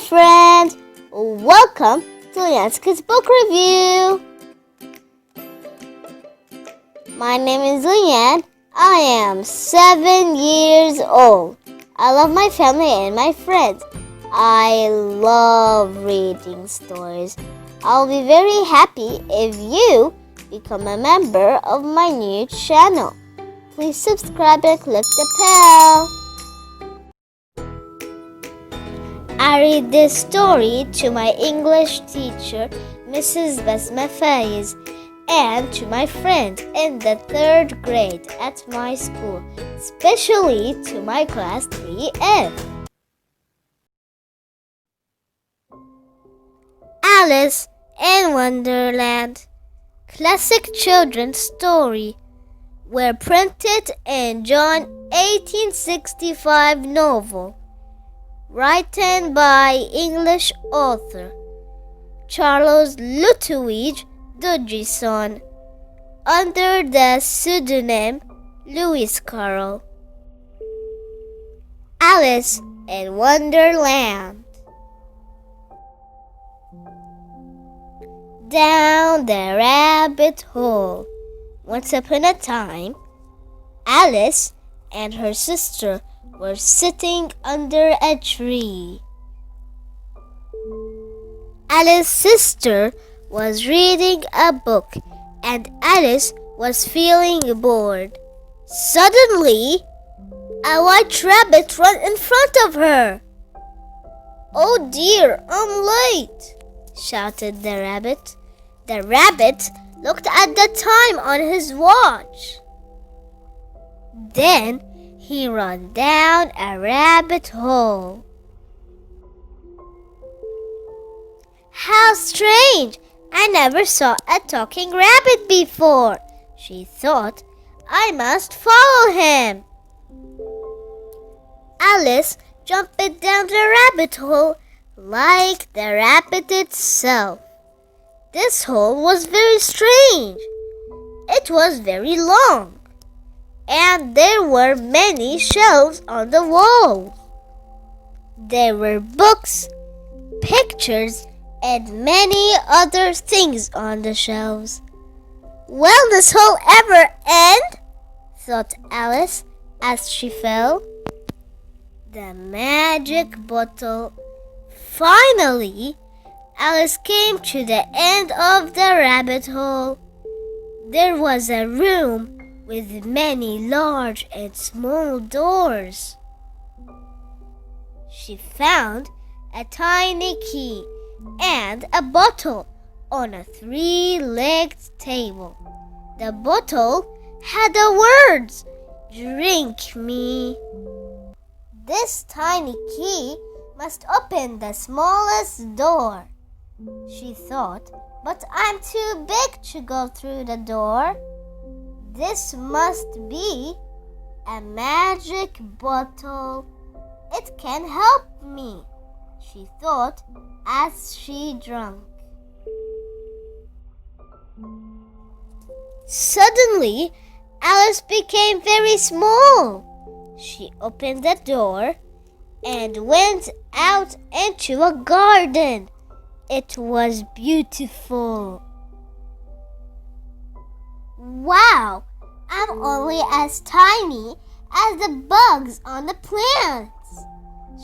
friend! Welcome to Lian's Book Review! My name is Lian. I am 7 years old. I love my family and my friends. I love reading stories. I'll be very happy if you become a member of my new channel. Please subscribe and click the bell. I read this story to my English teacher, Mrs. Basma Faiz, and to my friends in the 3rd grade at my school, especially to my class 3F. Alice in Wonderland, classic children's story, were printed in John 1865 novel, written by English author Charles Lutwidge Dodgson under the pseudonym Carroll. Alice in Wonderland. Down the rabbit hole. Once upon a time, Alice and her sister were sitting under a tree. Alice's sister was reading a book and Alice was feeling bored. Suddenly, a white rabbit ran in front of her. "Oh dear, I'm late!" shouted the rabbit. The rabbit looked at the time on his watch. Then he ran down a rabbit hole. "How strange! I never saw a talking rabbit before," she thought. "I must follow him." Alice jumped down the rabbit hole like the rabbit itself. This hole was very strange. It was very long, and there were many shelves on the wall. There were books, pictures, and many other things on the shelves. "Will this hole ever end?" thought Alice as she fell. The magic bottle. Finally, Alice came to the end of the rabbit hole. There was a room with many large and small doors. She found a tiny key and a bottle on a 3-legged table. The bottle had the words, "Drink me." This tiny key must open the smallest door, she thought, but I'm too big to go through the door. This must be a magic bottle. It can help me, she thought as she drank. Suddenly, Alice became very small. She opened the door and went out into a garden. It was beautiful. "Wow, I'm only as tiny as the bugs on the plants,"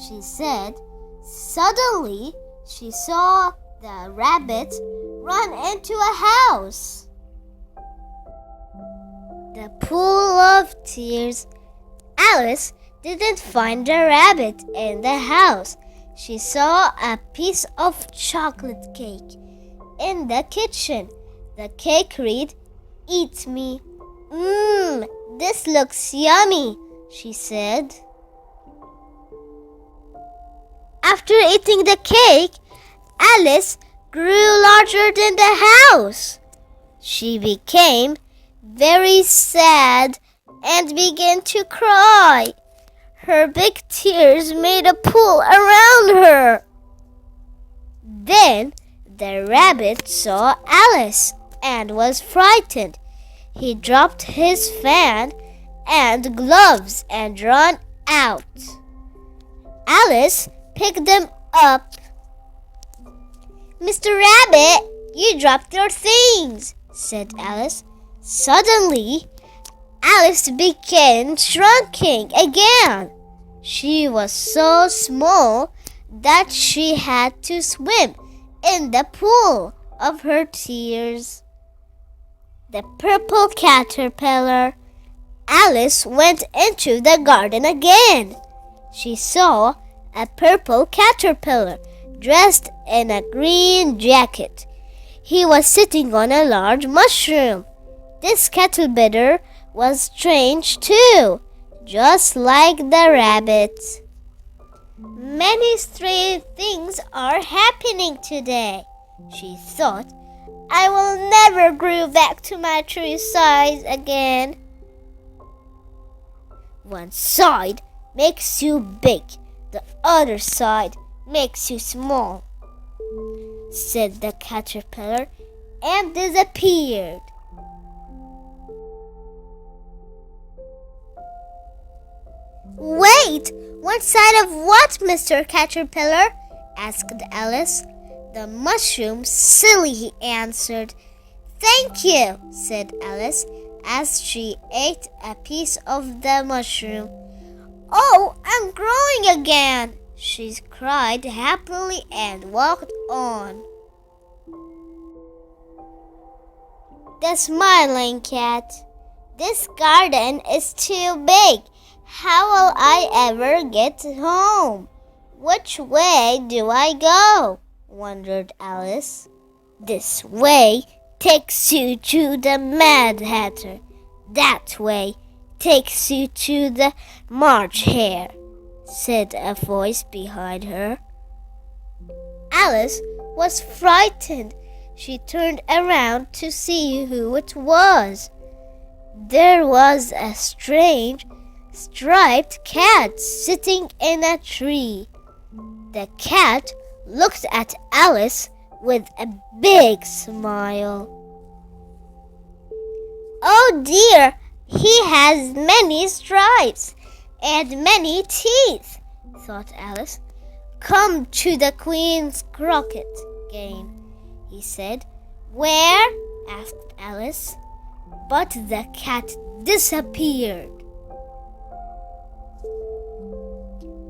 she said. Suddenly, she saw the rabbit run into a house. The pool of tears. Alice didn't find the rabbit in the house. She saw a piece of chocolate cake in the kitchen. The cake read, "Eat me." This looks yummy," she said. After eating the cake, Alice grew larger than the house. She became very sad and began to cry. Her big tears made a pool around her. Then the rabbit saw Alice and was frightened. He dropped his fan and gloves and ran out. Alice picked them up Mr. Rabbit, you dropped your things, said Alice. Suddenly, Alice began shrinking again. She was so small that she had to swim in the pool of her tears. The purple caterpillar. Alice went into the garden again. She saw a purple caterpillar dressed in a green jacket. He was sitting on a large mushroom. This caterpillar was strange too, just like the rabbit. Many strange things are happening today, she thought. I will never grow back to my true size again. One side makes you big, the other side makes you small, said the caterpillar and disappeared. Wait, one side of what, Mr. Caterpillar? Asked Alice. The mushroom, silly, he answered. Thank you, said Alice as she ate a piece of the mushroom. Oh, I'm growing again, she cried happily and walked on. The smiling cat. This garden is too big. How will I ever get home? Which way do I go? Wondered Alice. This way takes you to the Mad Hatter. That way takes you to the March Hare, said a voice behind her. Alice was frightened. She turned around to see who it was. There was a strange, striped cat sitting in a tree. The cat looked at Alice with a big smile. Oh dear, he has many stripes and many teeth, thought Alice. Come to the Queen's Croquet game, he said. Where? asked Alice. But the cat disappeared.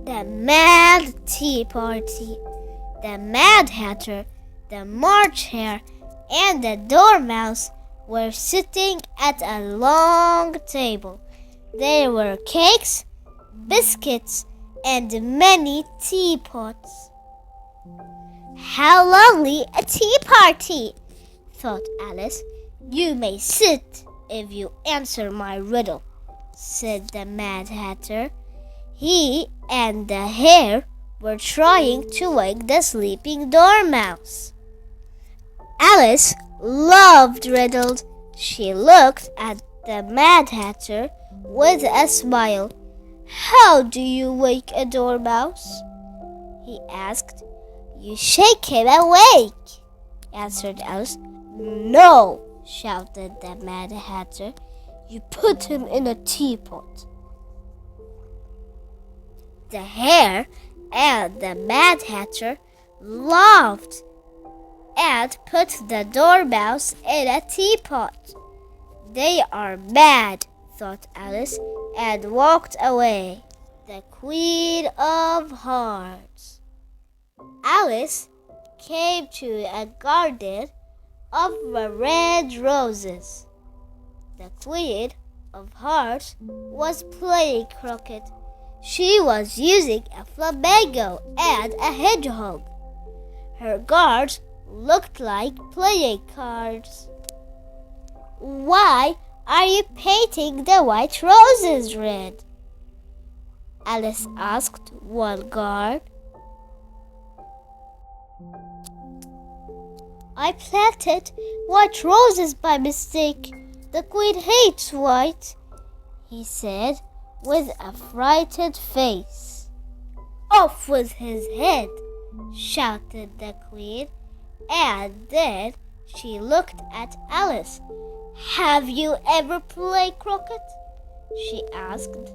The Mad Tea Party. The Mad Hatter, the March Hare, and the Dormouse were sitting at a long table. There were cakes, biscuits, and many teapots. How lovely a tea party, thought Alice. You may sit if you answer my riddle, said the Mad Hatter. He and the hare were trying to wake the sleeping Dormouse. Alice loved riddles. She looked at the Mad Hatter with a smile. How do you wake a Dormouse? He asked. You shake him awake, answered Alice. No, shouted the Mad Hatter. You put him in a teapot. The hare and the Mad Hatter laughed and put the Dormouse in a teapot. They are mad, thought Alice, and walked away. The Queen of Hearts. Alice came to a garden of red roses. The Queen of Hearts was playing croquet. She was using a flamingo and a hedgehog. Her guards looked like playing cards. Why are you painting the white roses red? Alice asked one guard. I planted white roses by mistake. The Queen hates white, he said with a frightened face. Off with his head, shouted the Queen, and then she looked at Alice. Have you ever played croquet? She asked.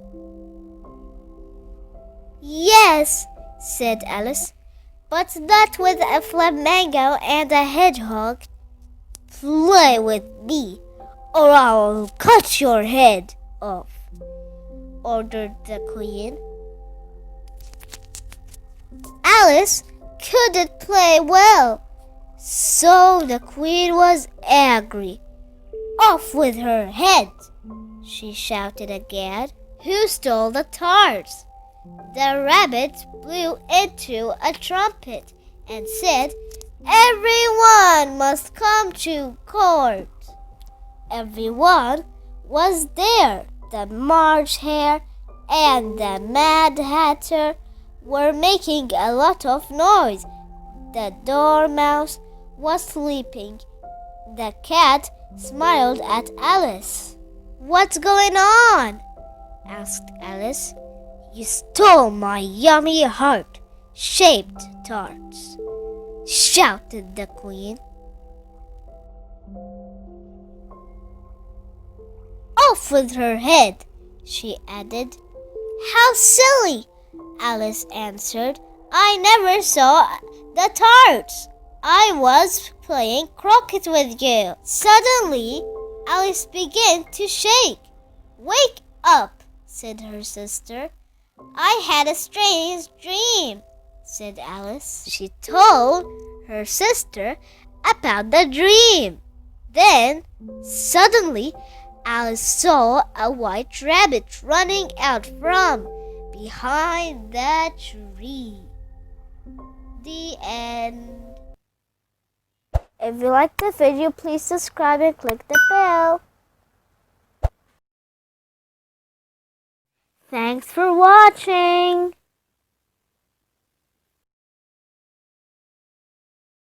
Yes, said Alice. but not with a flamingo and a hedgehog. Play with me, or I'll cut your head off, ordered the Queen. Alice couldn't play well, so the Queen was angry. Off with her head, she shouted again. Who stole the tarts? The rabbit blew into a trumpet and said, Everyone must come to court. Everyone was there. The March Hare and the Mad Hatter were making a lot of noise. The Dormouse was sleeping. The cat smiled at Alice. What's going on? Asked Alice. You stole my yummy heart-shaped tarts, shouted the Queen. Off with her head, she added. How silly, Alice answered. I never saw the tarts. I was playing croquet with you. Suddenly, Alice began to shake. Wake up, said her sister. I had a strange dream, said Alice. She told her sister about the dream. Then, suddenly, Alice saw a white rabbit running out from behind the tree. The end. If you liked the video, please subscribe and click the bell. Thanks for watching.